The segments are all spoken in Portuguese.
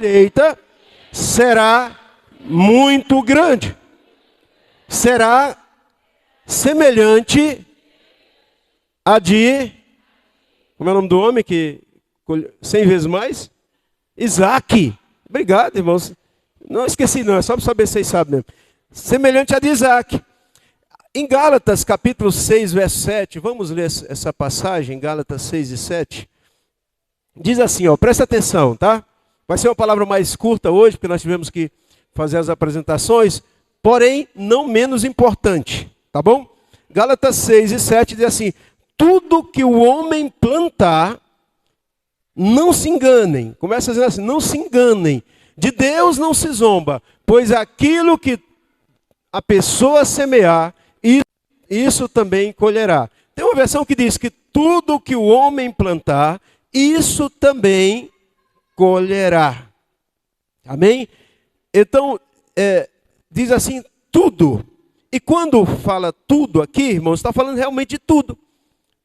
colheita será muito grande. Será semelhante a de... Como é o nome do homem que colheu 100 vezes mais? Isaac. Obrigado, irmãos. Não esqueci não, é só para saber se vocês sabem mesmo. Semelhante a de Isaac. Em Gálatas, capítulo 6, verso 7, vamos ler essa passagem, Gálatas 6 e 7. Diz assim, ó, presta atenção, tá? Vai ser uma palavra mais curta hoje, porque nós tivemos que fazer as apresentações, porém, não menos importante, tá bom? Gálatas 6 e 7 diz assim, tudo que o homem plantar, não se enganem. Começa dizendo assim, não se enganem. De Deus não se zomba, pois aquilo que a pessoa semear, isso também colherá. Tem uma versão que diz que tudo que o homem plantar, isso também colherá. Amém? Então, diz assim, tudo. E quando fala tudo aqui, irmãos, está falando realmente de tudo.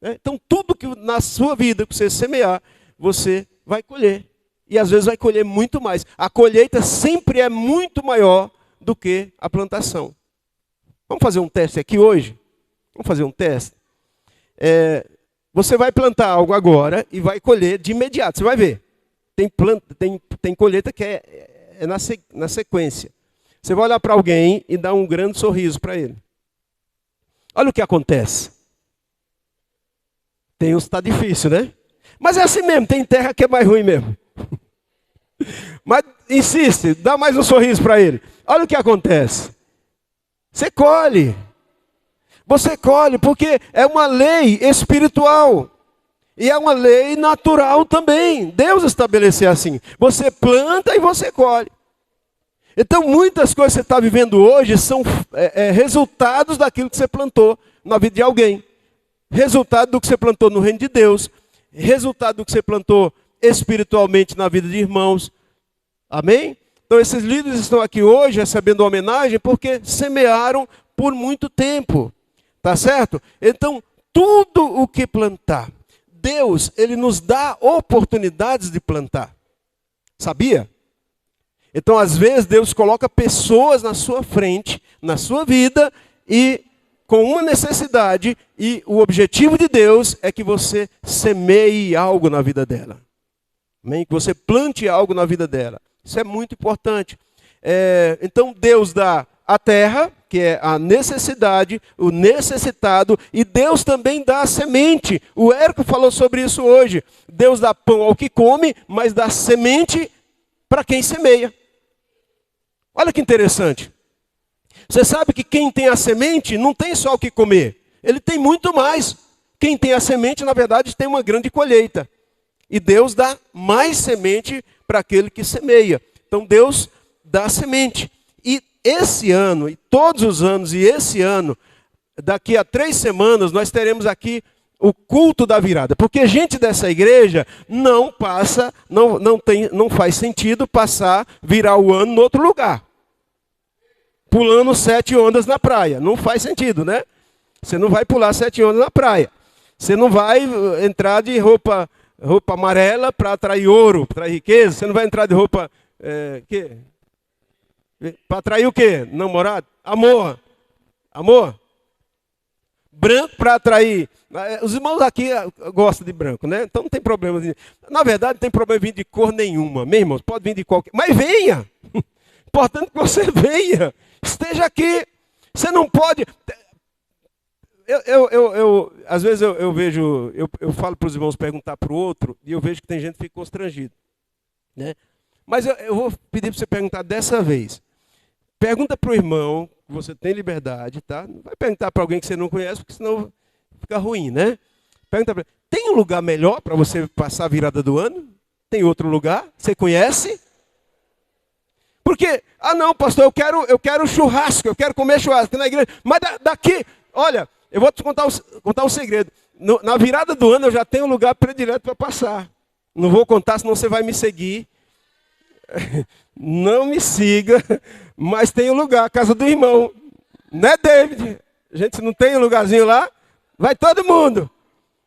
Então, tudo que na sua vida que você semear, você vai colher. E às vezes vai colher muito mais. A colheita sempre é muito maior do que a plantação. Vamos fazer um teste aqui hoje? Vamos fazer um teste? Você vai plantar algo agora e vai colher de imediato. Você vai ver. Tem colheita que é na sequência. Você vai olhar para alguém e dar um grande sorriso para ele. Olha o que acontece. Tem uns que está difícil, né? Mas é assim mesmo, tem terra que é mais ruim mesmo. Mas insiste, dá mais um sorriso para ele. Olha o que acontece. Você colhe. Você colhe porque é uma lei espiritual. E é uma lei natural também. Deus estabeleceu assim. Você planta e você colhe. Então muitas coisas que você está vivendo hoje são resultados daquilo que você plantou na vida de alguém. Resultado do que você plantou no reino de Deus. Resultado do que você plantou espiritualmente na vida de irmãos. Amém? Então esses líderes estão aqui hoje recebendo homenagem porque semearam por muito tempo. Tá certo? Então, tudo o que plantar, Deus, Ele nos dá oportunidades de plantar. Sabia? Então, às vezes, Deus coloca pessoas na sua frente, na sua vida, e com uma necessidade, e o objetivo de Deus é que você semeie algo na vida dela. Amém? Que você plante algo na vida dela. Isso é muito importante. Então, Deus dá a terra, que é a necessidade, o necessitado, e Deus também dá a semente. O Érico falou sobre isso hoje. Deus dá pão ao que come, mas dá semente para quem semeia. Olha que interessante. Você sabe que quem tem a semente não tem só o que comer. Ele tem muito mais. Quem tem a semente, na verdade, tem uma grande colheita. E Deus dá mais semente para aquele que semeia. Então Deus dá a semente. E esse ano, e todos os anos, e esse ano, daqui a 3 semanas, nós teremos aqui o culto da virada. Porque gente dessa igreja não faz sentido virar o ano em outro lugar. Pulando 7 ondas na praia. Não faz sentido, né? Você não vai pular 7 ondas na praia. Você não vai entrar de roupa amarela para atrair ouro, para atrair riqueza. Você não vai entrar de roupa... Para atrair o quê? Namorado? Amor. Amor. Branco para atrair. Os irmãos aqui gostam de branco, né? Então não tem problema. Na verdade, não tem problema vir de cor nenhuma. Meus irmãos, pode vir de qualquer... Mas venha. Importante que você venha. Esteja aqui. Você não pode... Às vezes eu vejo... Eu falo para os irmãos perguntar para o outro e eu vejo que tem gente que fica constrangido. Né? Mas eu vou pedir para você perguntar dessa vez. Pergunta para o irmão, que você tem liberdade, tá? Não vai perguntar para alguém que você não conhece, porque senão fica ruim, né? Pergunta para ele, tem um lugar melhor para você passar a virada do ano? Tem outro lugar? Você conhece? Porque, não, pastor, eu quero churrasco, eu quero comer churrasco na igreja. Mas daqui, olha, eu vou te contar um segredo. Na virada do ano eu já tenho um lugar predileto para passar. Não vou contar, senão você vai me seguir. Não me siga, mas tem um lugar, a casa do irmão. Né, David? A gente não tem um lugarzinho lá? Vai todo mundo.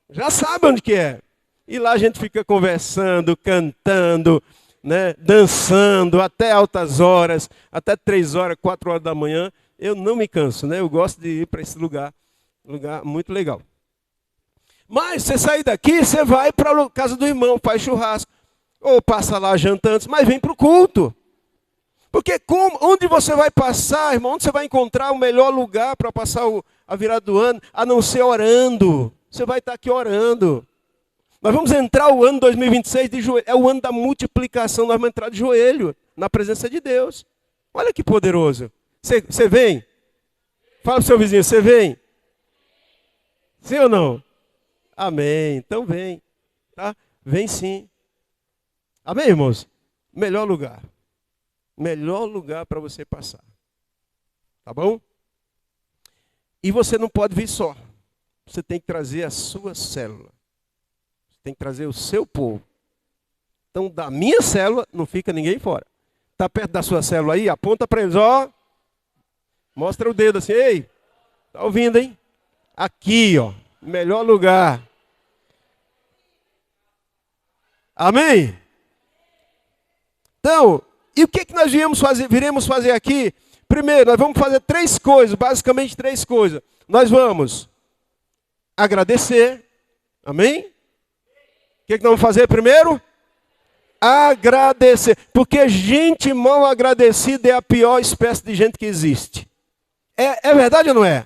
Já sabe onde que é. E lá a gente fica conversando, cantando. né, dançando até altas horas, até 3 horas, 4 horas da manhã, eu não me canso, né? Eu gosto de ir para esse lugar muito legal. Mas você sair daqui, você vai para a casa do irmão, faz churrasco, ou passa lá jantando antes, mas vem para o culto. Porque onde você vai passar, irmão, onde você vai encontrar o melhor lugar para passar a virada do ano, a não ser orando. Você vai estar aqui orando. Nós vamos entrar o ano 2026 de joelho. É o ano da multiplicação, nós vamos entrar de joelho na presença de Deus. Olha que poderoso. Você vem? Fala para o seu vizinho, você vem? Sim ou não? Amém. Então vem. Tá? Vem sim. Amém, irmãos? Melhor lugar. Melhor lugar para você passar. Tá bom? E você não pode vir só. Você tem que trazer a sua célula. Você tem que trazer o seu povo. Então, da minha célula, não fica ninguém fora. Está perto da sua célula aí? Aponta para eles, ó. Mostra o dedo assim. Ei, tá ouvindo, hein? Aqui, ó. Melhor lugar. Amém? Então, e o que nós viremos fazer aqui? Primeiro, nós vamos fazer 3 coisas, basicamente 3 coisas. Nós vamos agradecer. Amém? O que nós vamos fazer primeiro? Agradecer. Porque gente mal agradecida é a pior espécie de gente que existe. É verdade ou não é?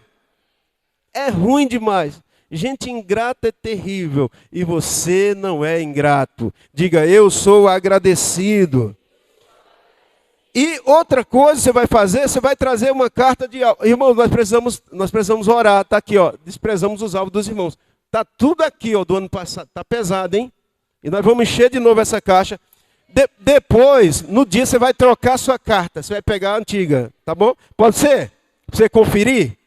É ruim demais. Gente ingrata é terrível. E você não é ingrato. Diga, eu sou agradecido. E outra coisa você vai fazer, você vai trazer uma carta de... Irmãos, nós precisamos orar. Está aqui, ó. Desprezamos os alvos dos irmãos. Está tudo aqui, ó, do ano passado. Está pesado, hein? E nós vamos encher de novo essa caixa. Depois, no dia, você vai trocar a sua carta. Você vai pegar a antiga, tá bom? Pode ser? Pra você conferir?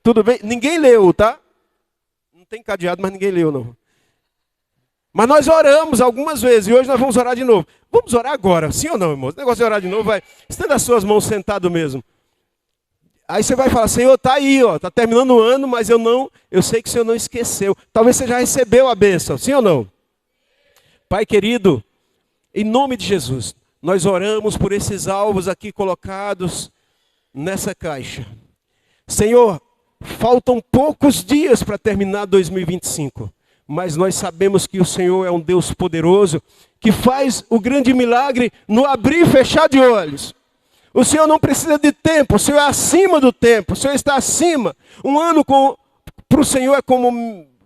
Tudo bem? Ninguém leu, tá? Não tem cadeado, mas ninguém leu, não. Mas nós oramos algumas vezes e hoje nós vamos orar de novo. Vamos orar agora, sim ou não, irmãos? O negócio de orar de novo, vai. Estenda as suas mãos sentado mesmo. Aí você vai falar, Senhor, está aí, ó, está terminando o ano, mas eu sei que o Senhor não esqueceu. Talvez você já recebeu a bênção, sim ou não? Pai querido, em nome de Jesus, nós oramos por esses alvos aqui colocados nessa caixa. Senhor, faltam poucos dias para terminar 2025. Mas nós sabemos que o Senhor é um Deus poderoso, que faz o grande milagre no abrir e fechar de olhos. O Senhor não precisa de tempo, o Senhor é acima do tempo, o Senhor está acima. Um ano para o Senhor é como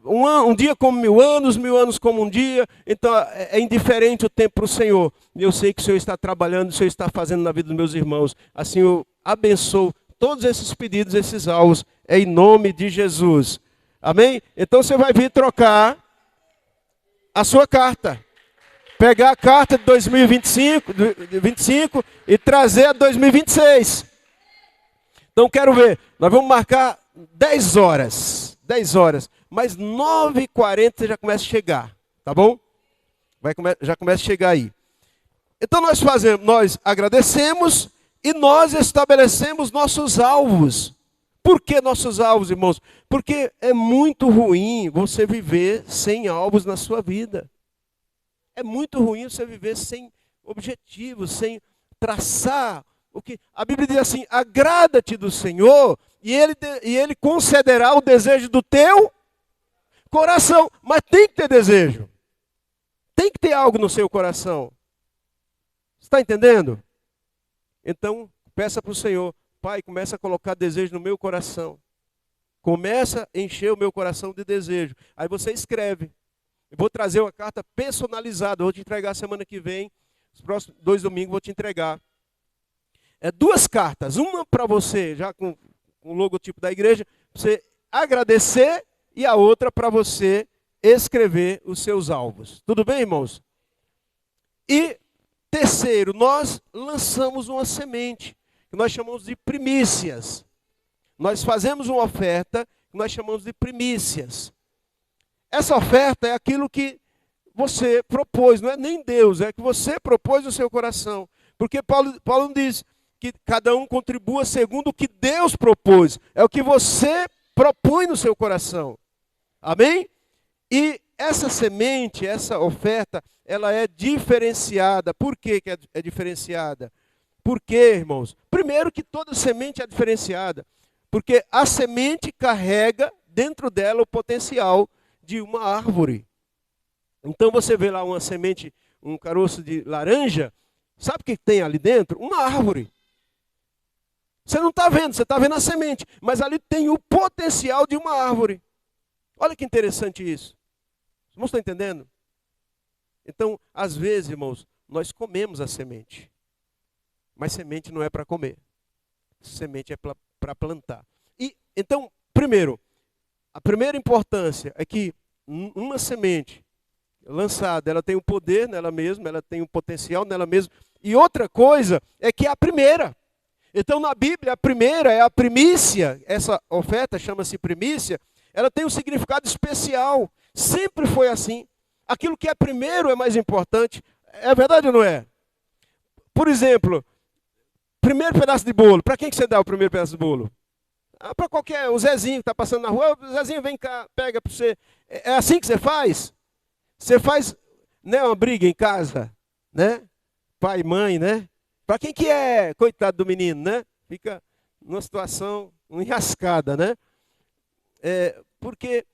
um dia como 1000 anos, 1000 anos como um dia. Então é indiferente o tempo para o Senhor. Eu sei que o Senhor está trabalhando, o Senhor está fazendo na vida dos meus irmãos. Assim eu abençoo todos esses pedidos, esses alvos, em nome de Jesus. Amém? Então você vai vir trocar a sua carta. Pegar a carta de 2025 e trazer a 2026. Então quero ver. Nós vamos marcar 10 horas. 10 horas. Mas 9h40 você já começa a chegar. Tá bom? Já começa a chegar aí. Então nós agradecemos e nós estabelecemos nossos alvos. Por que nossos alvos, irmãos? Porque é muito ruim você viver sem alvos na sua vida. É muito ruim você viver sem objetivos, sem traçar. A Bíblia diz assim, agrada-te do Senhor e Ele concederá o desejo do teu coração. Mas tem que ter desejo. Tem que ter algo no seu coração. Está entendendo? Então, peça para o Senhor. Pai, começa a colocar desejo no meu coração. Começa a encher o meu coração de desejo. Aí você escreve. Eu vou trazer uma carta personalizada. Eu vou te entregar semana que vem. Os próximos 2 domingos eu vou te entregar. 2 cartas. Uma para você, já com o logotipo da igreja, você agradecer. E a outra para você escrever os seus alvos. Tudo bem, irmãos? E terceiro, nós lançamos uma semente. Que nós chamamos de primícias. Nós fazemos uma oferta que nós chamamos de primícias. Essa oferta é aquilo que você propôs, não é nem Deus, é que você propôs no seu coração. Porque Paulo diz que cada um contribua segundo o que Deus propôs. É o que você propõe no seu coração. Amém? E essa semente, essa oferta, ela é diferenciada. Por que que é diferenciada? Por quê, irmãos? Primeiro que toda semente é diferenciada. Porque a semente carrega dentro dela o potencial de uma árvore. Então você vê lá uma semente, um caroço de laranja, sabe o que tem ali dentro? Uma árvore. Você não está vendo, você está vendo a semente, mas ali tem o potencial de uma árvore. Olha que interessante isso. Os irmãos estão entendendo? Então, às vezes, irmãos, nós comemos a semente. Mas semente não é para comer. Semente é para plantar. E, então, primeiro, a primeira importância é que uma semente lançada, ela tem um poder nela mesma, ela tem um potencial nela mesma. E outra coisa é que é a primeira. Então, na Bíblia, a primeira é a primícia. Essa oferta chama-se primícia. Ela tem um significado especial. Sempre foi assim. Aquilo que é primeiro é mais importante. É verdade ou não é? Por exemplo, primeiro pedaço de bolo. Para quem que você dá o primeiro pedaço de bolo? Para qualquer, o Zezinho que está passando na rua. O Zezinho, vem cá, pega para você. É assim que você faz? Você faz, né, uma briga em casa, né? Pai e mãe, né? Para quem que é, coitado do menino, né? Fica numa situação enrascada, né? Porque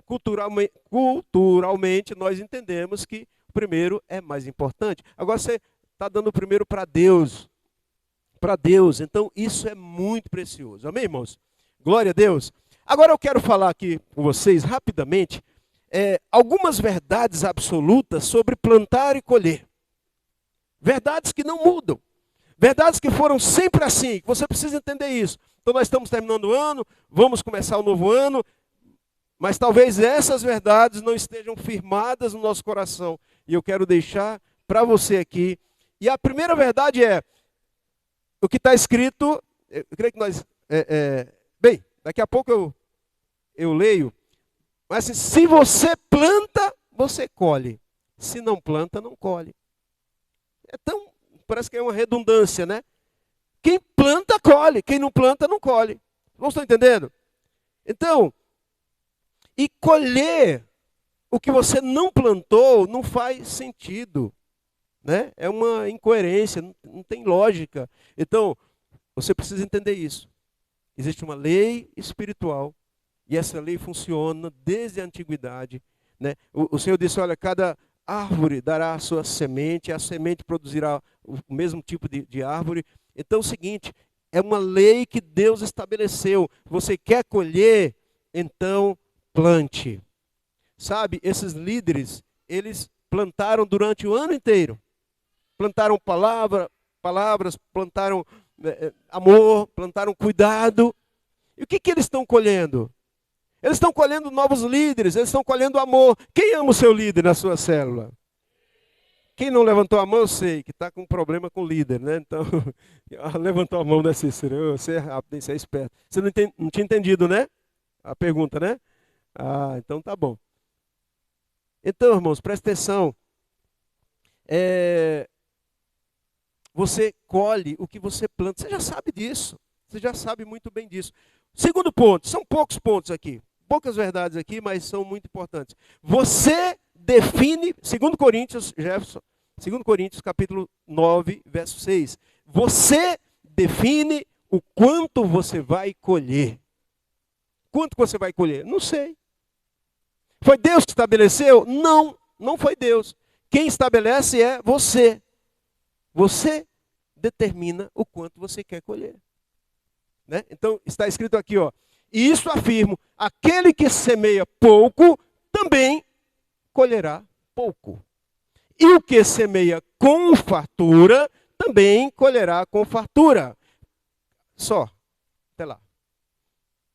culturalmente nós entendemos que o primeiro é mais importante. Agora você está dando o primeiro para Deus. Para Deus. Então isso é muito precioso. Amém, irmãos? Glória a Deus. Agora eu quero falar aqui com vocês rapidamente algumas verdades absolutas sobre plantar e colher. Verdades que não mudam. Verdades que foram sempre assim. Você precisa entender isso. Então nós estamos terminando o ano, vamos começar o novo ano, mas talvez essas verdades não estejam firmadas no nosso coração. E eu quero deixar para você aqui. E a primeira verdade é o que está escrito. Eu creio que nós... bem, daqui a pouco eu leio. Mas assim, se você planta, você colhe. Se não planta, não colhe. Parece que é uma redundância, né? Quem planta, colhe. Quem não planta, não colhe. Vocês estão entendendo? Então, e colher o que você não plantou não faz sentido. Né? É uma incoerência, não tem lógica. Então, você precisa entender isso. Existe uma lei espiritual. E essa lei funciona desde a antiguidade. Né? O Senhor disse, olha, cada árvore dará a sua semente, a semente produzirá o mesmo tipo de árvore. Então é o seguinte, é uma lei que Deus estabeleceu. Você quer colher, então plante. Sabe, esses líderes, eles plantaram durante o ano inteiro. Plantaram palavras, plantaram amor, plantaram cuidado. E o que eles estão colhendo? Eles estão colhendo novos líderes, eles estão colhendo amor. Quem ama o seu líder na sua célula? Quem não levantou a mão, eu sei, que está com problema com o líder, né? Então, levantou a mão, né, Cícero? Você é rápido, você é esperto. Você não tinha entendido, né? A pergunta, né? Ah, então tá bom. Então, irmãos, presta atenção. Você colhe o que você planta. Você já sabe disso. Você já sabe muito bem disso. Segundo ponto, são poucos pontos aqui. Poucas verdades aqui, mas são muito importantes. Você define, 2 Coríntios, Jefferson, 2 Coríntios capítulo 9, verso 6. Você define o quanto você vai colher. Quanto você vai colher? Não sei. Foi Deus que estabeleceu? Não, não foi Deus. Quem estabelece é você. Você determina o quanto você quer colher. Né? Então, está escrito aqui, ó. E isso afirmo, aquele que semeia pouco, também colherá pouco. E o que semeia com fartura, também colherá com fartura. Só. Até lá.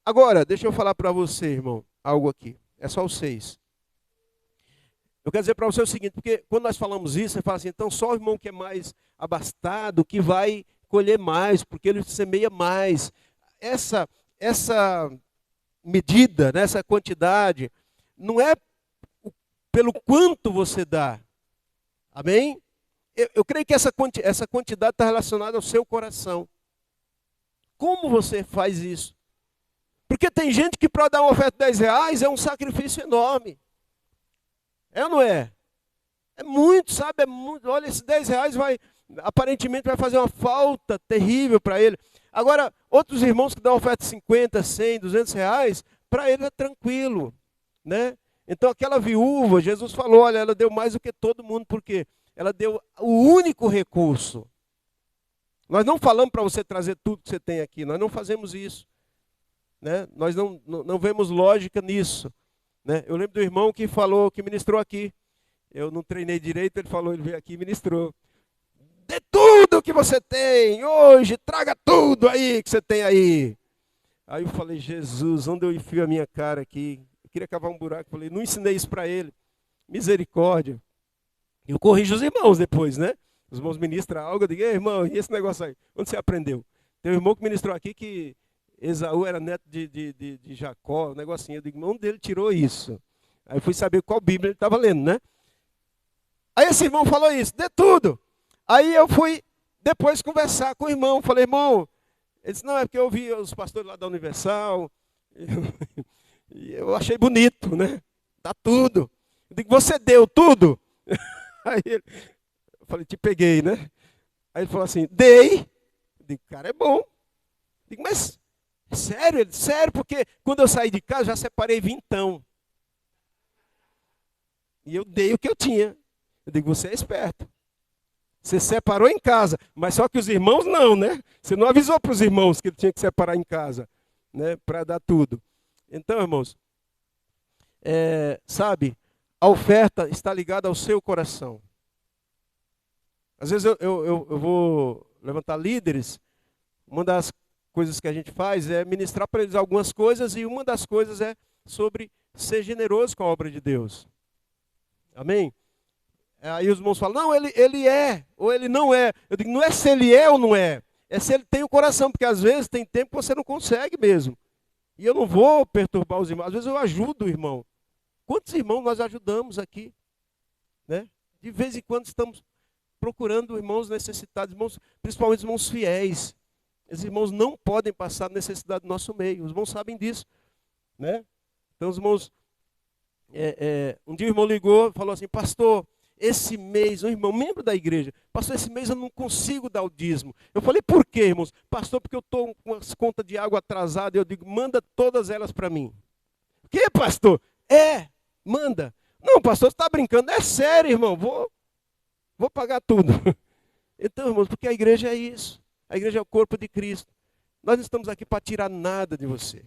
Agora, deixa eu falar para você, irmão, algo aqui. É só o 6. Eu quero dizer para você o seguinte, porque quando nós falamos isso, você fala assim, então só o irmão que é mais abastado, que vai colher mais, porque ele semeia mais. Essa medida, né, essa quantidade, não é pelo quanto você dá. Amém? Eu creio que essa quantidade está relacionada ao seu coração. Como você faz isso? Porque tem gente que para dar uma oferta de 10 reais é um sacrifício enorme. É ou não é? É muito, sabe? É muito. Olha, esses 10 reais aparentemente vai fazer uma falta terrível para ele. Agora, outros irmãos que dão oferta de 50, 100, 200 reais, para ele é tranquilo, né? Então aquela viúva, Jesus falou, olha, ela deu mais do que todo mundo, porque ela deu o único recurso. Nós não falamos para você trazer tudo que você tem aqui, nós não fazemos isso, né? Nós não vemos lógica nisso, né? Eu lembro do irmão que falou, que ministrou aqui, eu não treinei direito, ele veio aqui e ministrou. Dê tudo que você tem hoje, traga tudo aí que você tem aí. Aí eu falei, Jesus, onde eu enfio a minha cara aqui? Eu queria cavar um buraco, falei, não ensinei isso para ele. Misericórdia. Eu corrijo os irmãos depois, né? Os irmãos ministram algo, eu digo, ei, irmão, e esse negócio aí? Onde você aprendeu? Tem um irmão que ministrou aqui que Esaú era neto de Jacó, um negocinho. Eu digo, onde ele tirou isso? Aí eu fui saber qual Bíblia ele estava lendo, né? Aí esse irmão falou isso, dê tudo. Aí eu fui depois conversar com o irmão. Falei, irmão, ele disse, não, é porque eu ouvi os pastores lá da Universal. E eu achei bonito, né? Dá tudo. Eu digo, você deu tudo? Aí eu falei, te peguei, né? Aí ele falou assim, dei. Eu digo, cara, é bom. Eu digo, mas, sério? Ele, sério, porque quando eu saí de casa, já separei vintão. E eu dei o que eu tinha. Eu digo, você é esperto. Você separou em casa, mas só que os irmãos não, né? Você não avisou para os irmãos que ele tinha que separar em casa, né? Para dar tudo. Então, irmãos, sabe, a oferta está ligada ao seu coração. Às vezes eu vou levantar líderes, uma das coisas que a gente faz é ministrar para eles algumas coisas, e uma das coisas é sobre ser generoso com a obra de Deus. Amém? Aí os irmãos falam, não, ele é, ou ele não é. Eu digo, não é se ele é ou não é, é se ele tem o coração, porque às vezes tem tempo que você não consegue mesmo. E eu não vou perturbar os irmãos, às vezes eu ajudo o irmão. Quantos irmãos nós ajudamos aqui? Né? De vez em quando estamos procurando irmãos necessitados, irmãos, principalmente irmãos fiéis. Esses irmãos não podem passar necessidade do nosso meio, os irmãos sabem disso. Né? Então os irmãos, um dia o irmão ligou e falou assim, pastor, esse mês, um irmão, membro da igreja, pastor, esse mês eu não consigo dar o dízimo. Eu falei, por quê, irmãos? Pastor, porque eu estou com as contas de água atrasadas. Eu digo, manda todas elas para mim. O que, pastor? Manda. Não, pastor, você está brincando. É sério, irmão, vou pagar tudo. Então, irmãos, porque a igreja é isso. A igreja é o corpo de Cristo. Nós não estamos aqui para tirar nada de você.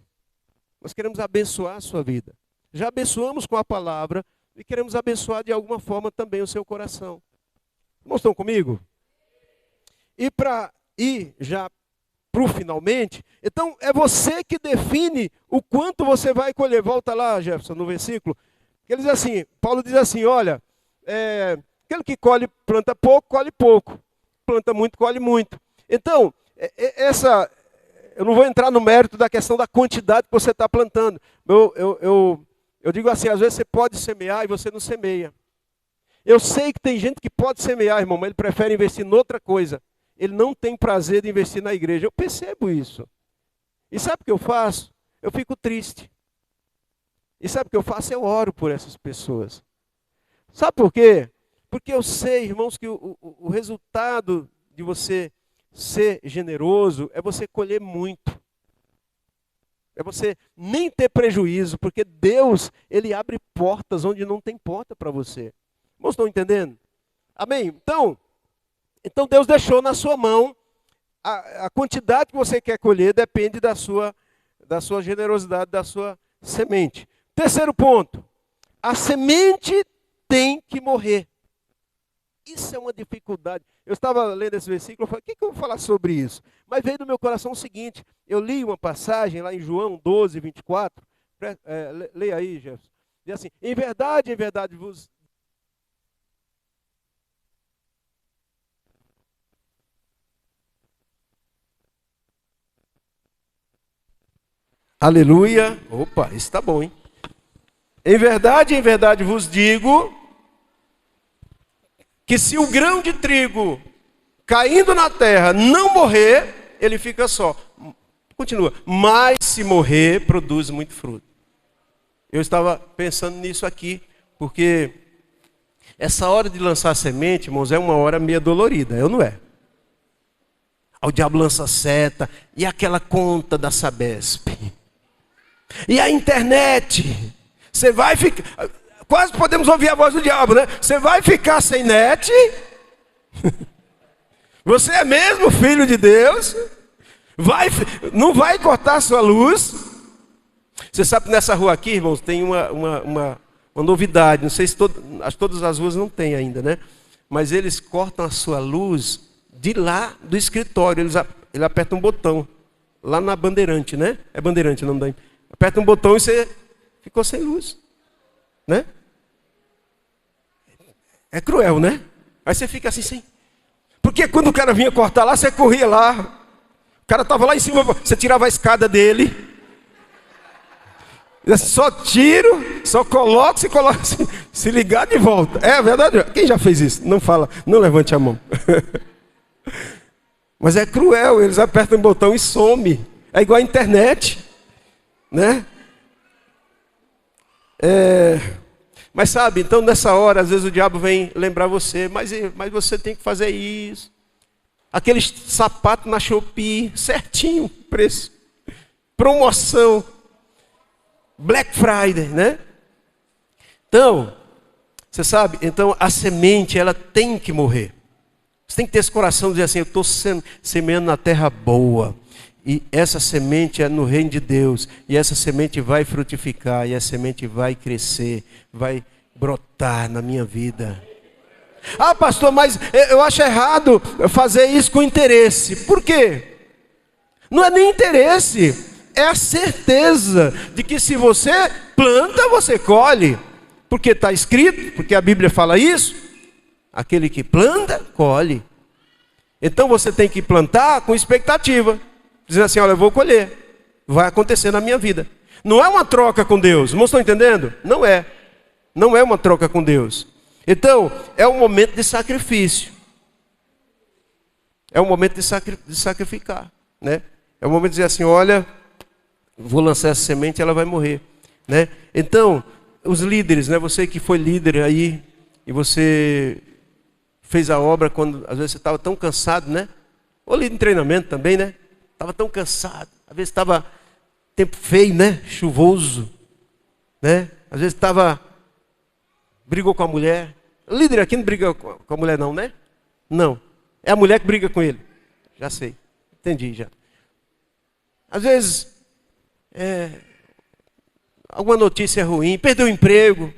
Nós queremos abençoar a sua vida. Já abençoamos com a palavra, e queremos abençoar de alguma forma também o seu coração. Irmãos, estão comigo? E para ir já para o finalmente, então é você que define o quanto você vai colher. Volta lá, Jefferson, no versículo. Ele diz assim, Paulo diz assim, olha, aquele que colhe, planta pouco, colhe pouco. Planta muito, colhe muito. Então, eu não vou entrar no mérito da questão da quantidade que você está plantando. Eu digo assim, às vezes você pode semear e você não semeia. Eu sei que tem gente que pode semear, irmão, mas ele prefere investir em outra coisa. Ele não tem prazer de investir na igreja. Eu percebo isso. E sabe o que eu faço? Eu fico triste. E sabe o que eu faço? Eu oro por essas pessoas. Sabe por quê? Porque eu sei, irmãos, que o resultado de você ser generoso é você colher muito. É você nem ter prejuízo, porque Deus, Ele abre portas onde não tem porta para você. Irmãos, estão entendendo? Amém? Então Deus deixou na sua mão, a quantidade que você quer colher depende da sua generosidade, da sua semente. Terceiro ponto, a semente tem que morrer. Isso é uma dificuldade. Eu estava lendo esse versículo, eu falei, o que eu vou falar sobre isso? Mas veio do meu coração o seguinte, eu li uma passagem lá em João 12, 24, leia aí, Jefferson, diz assim, em verdade vos... Aleluia, opa, isso está bom, hein? Em verdade vos digo, que se o grão de trigo caindo na terra não morrer, ele fica só. Continua. Mas se morrer, produz muito fruto. Eu estava pensando nisso aqui, porque essa hora de lançar semente, irmãos, é uma hora meio dolorida, não é? O diabo lança seta, e aquela conta da Sabesp. E a internet. Você vai ficar... Quase podemos ouvir a voz do diabo, né? Você vai ficar sem net? Você é mesmo filho de Deus? Não vai cortar a sua luz? Você sabe que nessa rua aqui, irmãos, tem uma novidade. Não sei se todas as ruas não tem ainda, né? Mas eles cortam a sua luz de lá do escritório. Ele aperta um botão. Lá na Bandeirante, né? É Bandeirante o nome daí. Aperta um botão e você ficou sem luz. Né? É cruel, né? Aí você fica assim, sem. Porque quando o cara vinha cortar lá, você corria lá. O cara estava lá em cima, você tirava a escada dele. Só tiro, só coloca, se ligar de volta. É verdade? Quem já fez isso? Não fala, não levante a mão. Mas é cruel, eles apertam o botão e some. É igual a internet, né? Mas sabe, então nessa hora, às vezes o diabo vem lembrar você, mas você tem que fazer isso. Aquele sapato na Shopee, certinho, preço, promoção, Black Friday, né? Então, você sabe, então a semente, ela tem que morrer. Você tem que ter esse coração de dizer assim, eu estou semeando na terra boa. E essa semente é no reino de Deus. E essa semente vai frutificar. E essa semente vai crescer. Vai brotar na minha vida. Ah, pastor, mas eu acho errado fazer isso com interesse. Por quê? Não é nem interesse. É a certeza de que se você planta, você colhe. Porque está escrito, porque a Bíblia fala isso. Aquele que planta, colhe. Então você tem que plantar com expectativa. Dizendo assim, olha, eu vou colher. Vai acontecer na minha vida. Não é uma troca com Deus. Irmãos, estão entendendo? Não é. Não é uma troca com Deus. Então, é um momento de sacrifício. É um momento de sacrificar. Né? É um momento de dizer assim, olha, vou lançar essa semente e ela vai morrer. Né? Então, os líderes, né? Você que foi líder aí, e você fez a obra quando às vezes você estava tão cansado, né? Ou líder em treinamento também, né? Estava tão cansado, às vezes estava tempo feio, né? Chuvoso, né? Às vezes brigou com a mulher. O líder aqui não briga com a mulher não, né? Não, é a mulher que briga com ele. Já sei, entendi já. Às vezes, alguma notícia ruim, perdeu o emprego.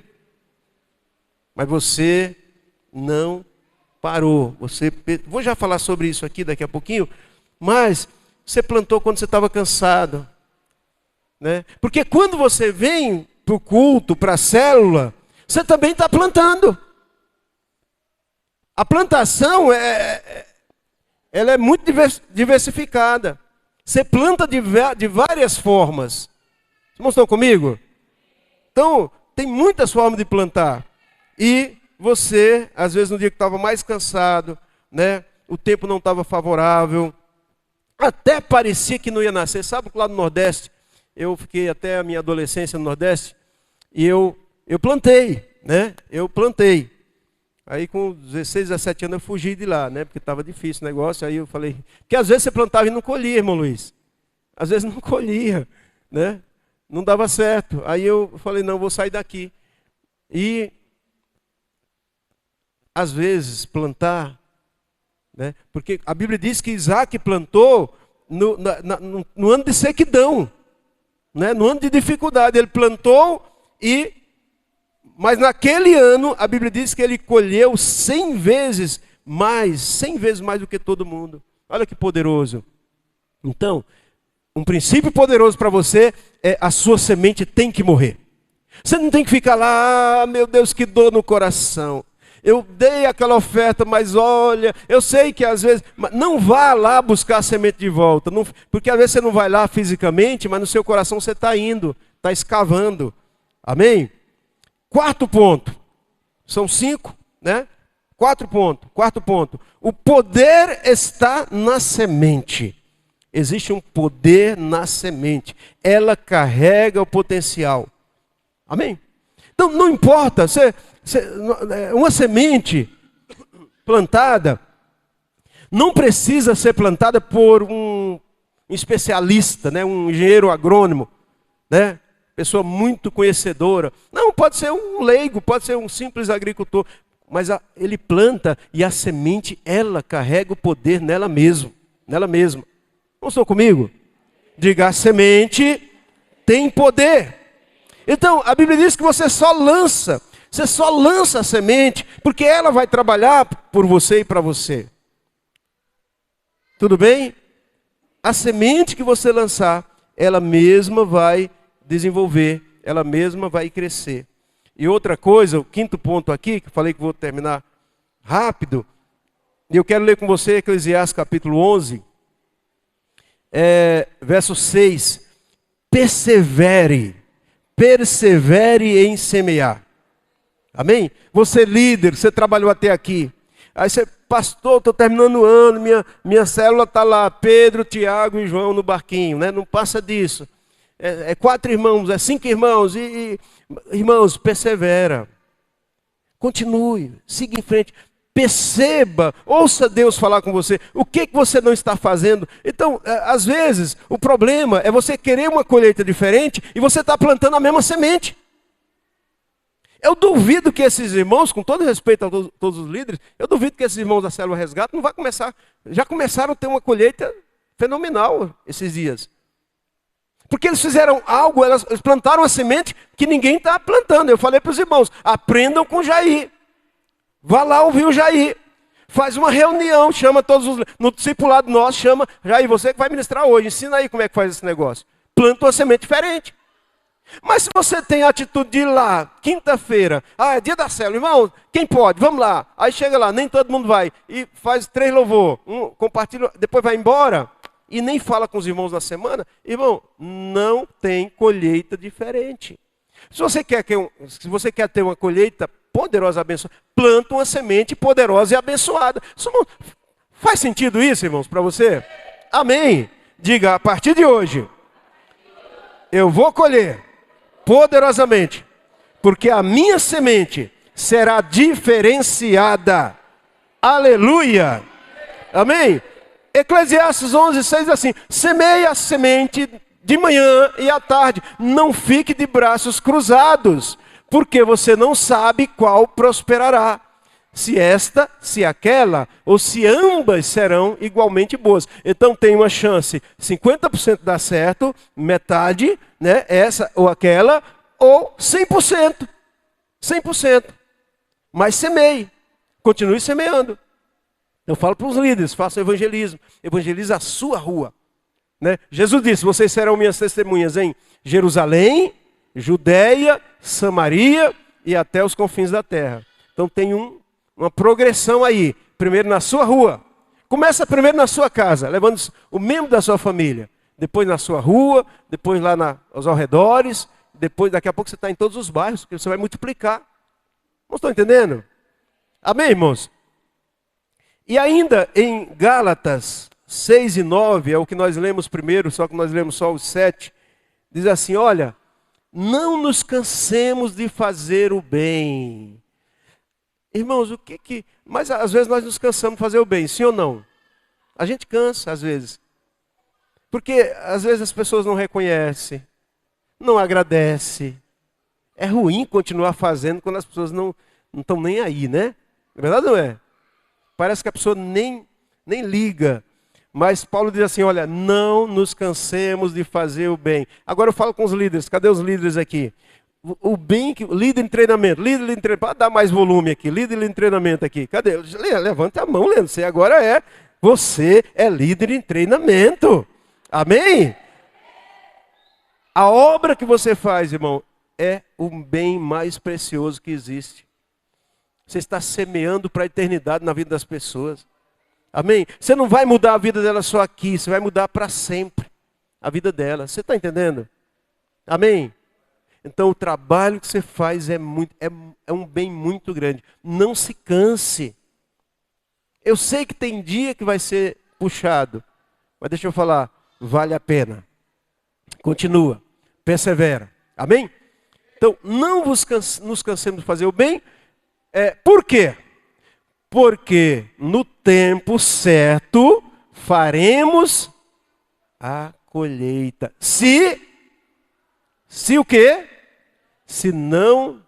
Mas você não parou. Vou já falar sobre isso aqui daqui a pouquinho, mas... Você plantou quando você estava cansado. Né? Porque quando você vem para o culto, para a célula, você também está plantando. A plantação ela é muito diversificada. Você planta de várias formas. Vocês estão comigo? Então, tem muitas formas de plantar. E você, às vezes no dia que estava mais cansado, né? O tempo não estava favorável, até parecia que não ia nascer. Sabe que lá no Nordeste, eu fiquei até a minha adolescência no Nordeste, e eu plantei, né? Eu plantei. Aí com 16, 17 anos eu fugi de lá, né? Porque estava difícil o negócio. Aí eu falei, porque às vezes você plantava e não colhia, irmão Luiz. Às vezes não colhia, né? Não dava certo. Aí eu falei, não, vou sair daqui. E às vezes plantar, né? Porque a Bíblia diz que Isaac plantou no ano de sequidão, né? No ano de dificuldade. Ele plantou mas naquele ano a Bíblia diz que ele colheu 100 vezes mais do que todo mundo. Olha que poderoso. Então, um princípio poderoso para você é: a sua semente tem que morrer. Você não tem que ficar lá, meu Deus, que dor no coração. Eu dei aquela oferta, mas olha, eu sei que às vezes... Não vá lá buscar a semente de volta. Não, porque às vezes você não vai lá fisicamente, mas no seu coração você está indo, está escavando. Amém? Quarto ponto. São 5, né? Quarto ponto. O poder está na semente. Existe um poder na semente. Ela carrega o potencial. Amém? Então não importa, uma semente plantada não precisa ser plantada por um especialista, né? Um engenheiro agrônomo, né? Pessoa muito conhecedora. Não, pode ser um leigo, pode ser um simples agricultor. Mas ele planta e a semente, ela carrega o poder nela mesma. Não estão comigo? Diga, a semente tem poder. Então, a Bíblia diz que você só lança a semente, porque ela vai trabalhar por você e para você. Tudo bem? A semente que você lançar, ela mesma vai desenvolver, ela mesma vai crescer. E outra coisa, o quinto ponto aqui, que eu falei que vou terminar rápido, e eu quero ler com você Eclesiastes capítulo 11, verso 6. Persevere em semear. Amém? Você líder, você trabalhou até aqui. Aí você, pastor, estou terminando o ano, minha célula está lá, Pedro, Tiago e João no barquinho, né? Não passa disso. É 4 irmãos, é 5 irmãos. Irmãos, persevera. Continue, siga em frente. Perceba, ouça Deus falar com você. O que você não está fazendo? Então, às vezes, o problema é você querer uma colheita diferente e você está plantando a mesma semente. Eu duvido que esses irmãos, com todo respeito a todos os líderes, eu duvido que esses irmãos da Célula Resgate não vão começar. Já começaram a ter uma colheita fenomenal esses dias. Porque eles fizeram algo, eles plantaram a semente que ninguém está plantando. Eu falei para os irmãos, aprendam com Jair. Vá lá ouvir o Jair. Faz uma reunião, chama todos os... No discipulado nosso, chama, Jair, você que vai ministrar hoje, ensina aí como é que faz esse negócio. Planta uma semente diferente. Mas se você tem a atitude de ir lá, quinta-feira, é dia da célula, irmão, quem pode? Vamos lá. Aí chega lá, nem todo mundo vai. E faz 3 louvor, compartilha, depois vai embora. E nem fala com os irmãos na semana. Irmão, não tem colheita diferente. Se você quer ter uma colheita poderosa e abençoada, planta uma semente poderosa e abençoada. Faz sentido isso, irmãos, para você? Amém. Diga, a partir de hoje, eu vou colher poderosamente, porque a minha semente será diferenciada. Aleluia. Amém. Eclesiastes 11, 6 diz assim, semeia a semente de manhã e à tarde, não fique de braços cruzados, porque você não sabe qual prosperará. Se esta, se aquela, ou se ambas serão igualmente boas. Então tem uma chance, 50% dá certo, metade, né, essa ou aquela, ou 100%. 100%. Mas semeie, continue semeando. Eu falo para os líderes, façam evangelismo. Evangelize a sua rua. Né? Jesus disse, vocês serão minhas testemunhas em Jerusalém, Judeia, Samaria e até os confins da terra. Então tem uma progressão aí. Primeiro na sua rua. Começa primeiro na sua casa, levando o membro da sua família. Depois na sua rua, depois lá aos arredores. Depois, daqui a pouco você está em todos os bairros, porque você vai multiplicar. Não estão entendendo? Amém, irmãos? E ainda em Gálatas 6 e 9, é o que nós lemos primeiro, só que nós lemos só os 7. Diz assim, olha, não nos cansemos de fazer o bem. Irmãos, mas às vezes nós nos cansamos de fazer o bem, sim ou não? A gente cansa às vezes. Porque às vezes as pessoas não reconhecem, não agradecem. É ruim continuar fazendo quando as pessoas não estão nem aí, né? É verdade ou não é? Parece que a pessoa nem liga. Mas Paulo diz assim, olha, não nos cansemos de fazer o bem. Agora eu falo com os líderes, cadê os líderes aqui? O bem, líder em treinamento, para dar mais volume aqui, líder em treinamento aqui. Cadê? Levanta a mão, Leandro, você é líder em treinamento. Amém? A obra que você faz, irmão, é o bem mais precioso que existe. Você está semeando para a eternidade na vida das pessoas. Amém? Você não vai mudar a vida dela só aqui, você vai mudar para sempre a vida dela. Você está entendendo? Amém? Então o trabalho que você faz é um bem muito grande. Não se canse. Eu sei que tem dia que vai ser puxado. Mas deixa eu falar, vale a pena. Continua, persevera. Amém? Então, não nos cansemos de fazer o bem. Por quê? Porque no tempo certo faremos a colheita. Se o quê? Se não...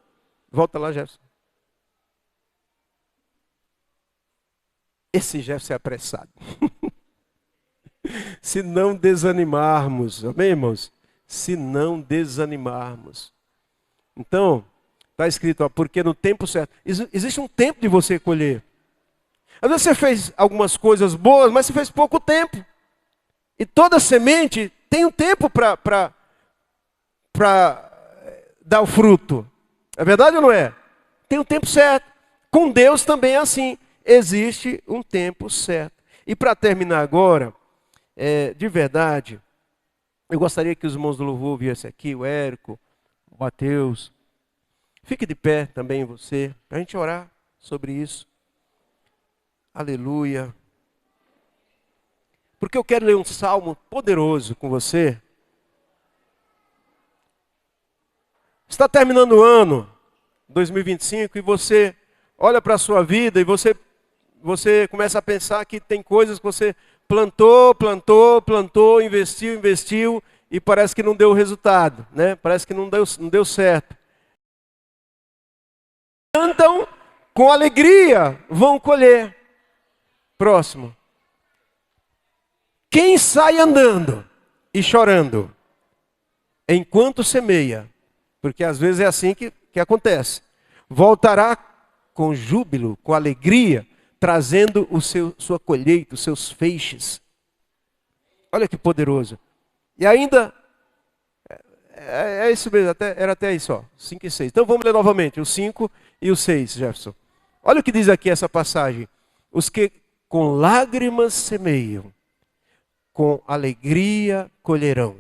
Volta lá, Jefferson. Esse Jefferson é apressado. Se não desanimarmos. Amém, irmãos? Se não desanimarmos. Então, está escrito, ó, porque no tempo certo. Existe um tempo de você colher. Às vezes você fez algumas coisas boas, mas você fez pouco tempo. E toda semente tem um tempo para dar o fruto. É verdade ou não é? Tem um tempo certo. Com Deus também é assim. Existe um tempo certo. E para terminar agora, de verdade, eu gostaria que os irmãos do louvor viessem aqui, o Érico, o Mateus. Fique de pé também você, para a gente orar sobre isso. Aleluia. Porque eu quero ler um salmo poderoso com você. Está terminando o ano 2025 e você olha para a sua vida e você começa a pensar que tem coisas que você plantou, investiu e parece que não deu resultado, né? Parece que não deu certo. Andam com alegria, vão colher. Próximo. Quem sai andando e chorando enquanto semeia, porque às vezes é assim que acontece, voltará com júbilo, com alegria, trazendo sua colheita, os seus feixes. Olha que poderoso. E ainda, é isso mesmo, era até isso, ó, 5 e 6. Então vamos ler novamente, o 5 e o 6, Jefferson. Olha o que diz aqui essa passagem. Os que com lágrimas semeiam, com alegria colherão.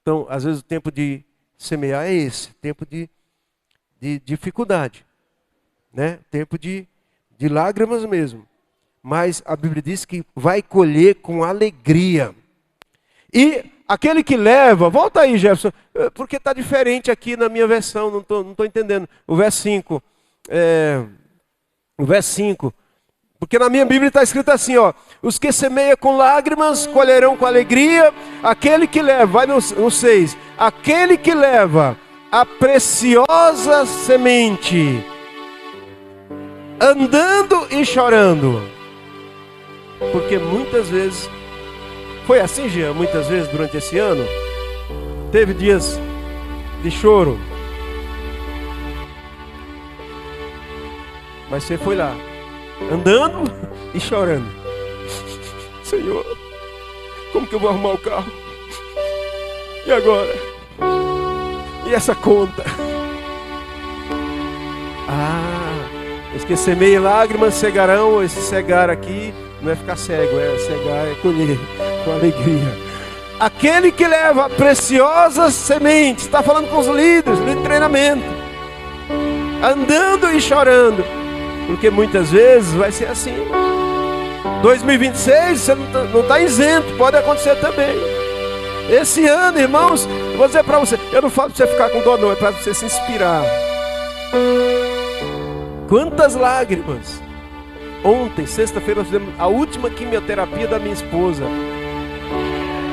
Então, às vezes o tempo de semear é esse, tempo de dificuldade, né? Tempo de lágrimas mesmo. Mas a Bíblia diz que vai colher com alegria. E aquele que leva, volta aí, Jefferson, porque está diferente aqui na minha versão, não estou entendendo. O verso 5, o verso 5. Porque na minha Bíblia está escrito assim, ó, os que semeiam com lágrimas colherão com alegria, aquele que leva, vai no 6, aquele que leva a preciosa semente, andando e chorando. Porque muitas vezes, foi assim, Jean, muitas vezes durante esse ano, teve dias de choro, mas você foi lá, andando e chorando. Senhor, como que eu vou arrumar o carro? E agora? E essa conta? Os que semeiam lágrimas cegarão. Esse cegar aqui não é ficar cego, cegar é colher com alegria. Aquele que leva preciosas sementes, está falando com os líderes de treinamento, andando e chorando. Porque muitas vezes vai ser assim. 2026 você não está isento, pode acontecer também. Esse ano, irmãos, eu vou dizer para você, eu não falo para você ficar com dor não, é para você se inspirar. Quantas lágrimas. Ontem, sexta-feira, nós fizemos a última quimioterapia da minha esposa.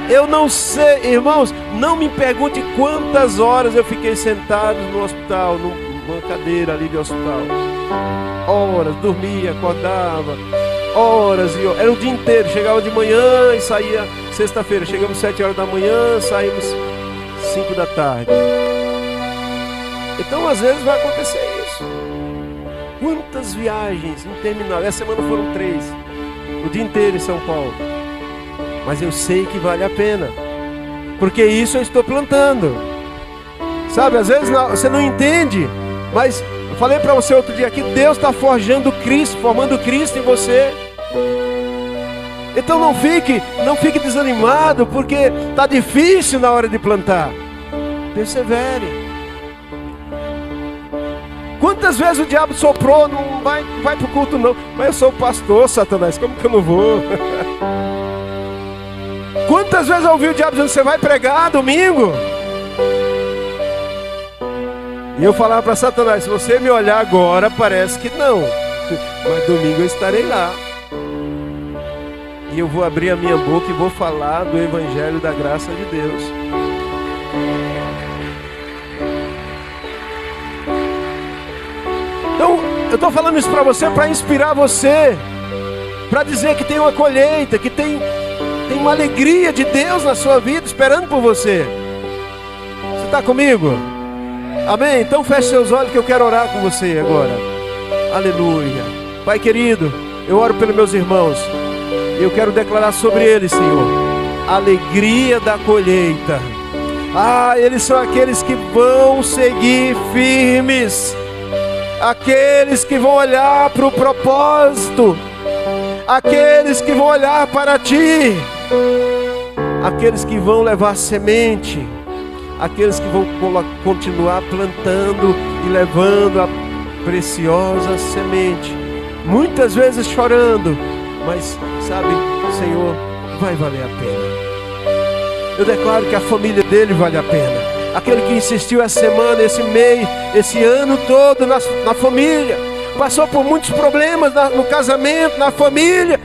Eu não sei, irmãos, não me pergunte quantas horas eu fiquei sentado no hospital, numa cadeira ali de hospital. Horas, dormia, acordava, horas e horas. Era o dia inteiro, chegava de manhã e saía sexta-feira. Chegamos 7 horas da manhã, saímos 5 da tarde. Então às vezes vai acontecer isso. Quantas viagens intermináveis. Essa semana foram 3, o dia inteiro em São Paulo. Mas eu sei que vale a pena, porque isso eu estou plantando. Sabe, às vezes você não entende, mas eu falei para você outro dia que Deus está forjando Cristo, formando Cristo em você. Então não fique desanimado, porque está difícil na hora de plantar. Persevere. Quantas vezes o diabo soprou, não vai para o culto não. Mas eu sou pastor, Satanás, como que eu não vou? Quantas vezes eu ouvi o diabo dizendo: você vai pregar domingo? E eu falava para Satanás: se você me olhar agora, parece que não, mas domingo eu estarei lá. E eu vou abrir a minha boca e vou falar do Evangelho da graça de Deus. Então, eu estou falando isso para você, para inspirar você, para dizer que tem uma colheita, que tem uma alegria de Deus na sua vida, esperando por você. Você está comigo? Amém? Então feche seus olhos que eu quero orar com você agora. Aleluia. Pai querido, eu oro pelos meus irmãos. E eu quero declarar sobre eles, Senhor, a alegria da colheita. Eles são aqueles que vão seguir firmes. Aqueles que vão olhar para o propósito. Aqueles que vão olhar para Ti. Aqueles que vão levar semente. Aqueles que vão continuar plantando e levando a preciosa semente. Muitas vezes chorando, mas sabe, Senhor, vai valer a pena. Eu declaro que a família dele vale a pena. Aquele que insistiu essa semana, esse mês, esse ano todo na família, passou por muitos problemas no casamento, na família.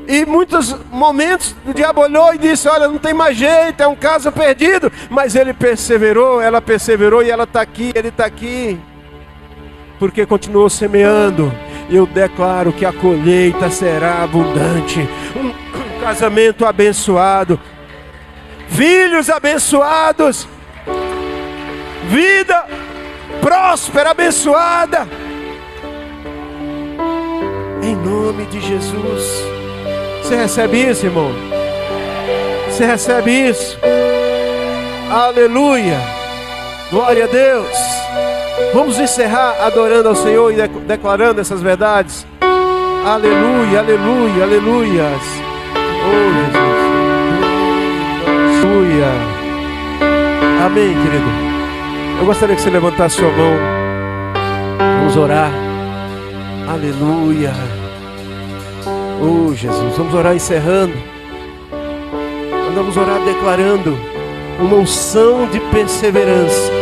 E muitos momentos o diabo olhou e disse: olha, não tem mais jeito, é um caso perdido. Mas ele perseverou, ela perseverou, e ela está aqui, ele está aqui, porque continuou semeando. Eu declaro que a colheita será abundante. Um casamento abençoado, filhos abençoados, vida próspera, abençoada, em nome de Jesus. Você recebe isso, irmão? Você recebe isso? Aleluia, glória a Deus. Vamos encerrar adorando ao Senhor e declarando essas verdades. Aleluia, aleluia, aleluias. Oh Jesus, aleluia. Amém, querido. Eu gostaria que você levantasse sua mão. Vamos orar. Aleluia. Oh Jesus, vamos orar encerrando. Vamos orar declarando uma unção de perseverança.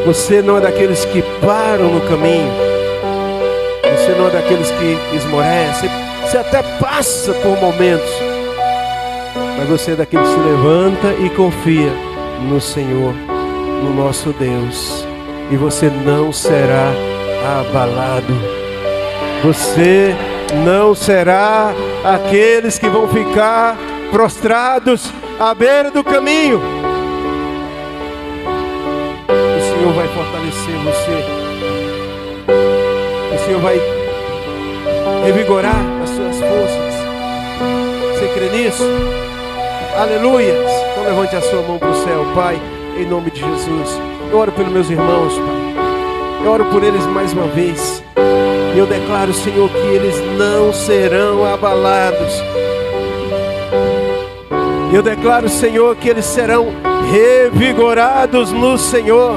Você não é daqueles que param no caminho. Você não é daqueles que esmorecem. Você até passa por momentos, mas você é daqueles que se levanta e confia no Senhor, no nosso Deus. E você não será abalado. Você não será aqueles que vão ficar prostrados à beira do caminho. O Senhor vai fortalecer você. O Senhor vai revigorar as suas forças. Você crê nisso? Aleluia. Então levante a sua mão para o céu. Pai, em nome de Jesus, eu oro pelos meus irmãos, Pai. Eu oro por eles mais uma vez. E eu declaro, Senhor, que eles não serão abalados. Eu declaro, Senhor, que eles serão revigorados no Senhor.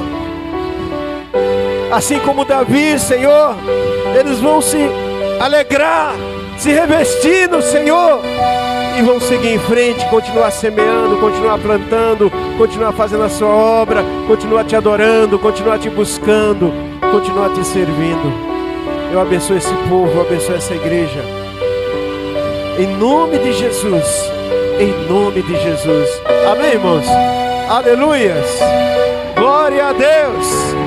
Assim como Davi, Senhor, eles vão se alegrar, se revestir no Senhor e vão seguir em frente, continuar semeando, continuar plantando, continuar fazendo a sua obra, continuar te adorando, continuar te buscando, continuar te servindo. Eu abençoo esse povo, eu abençoo essa igreja. Em nome de Jesus. Em nome de Jesus. Amém, irmãos? Aleluias. Glória a Deus.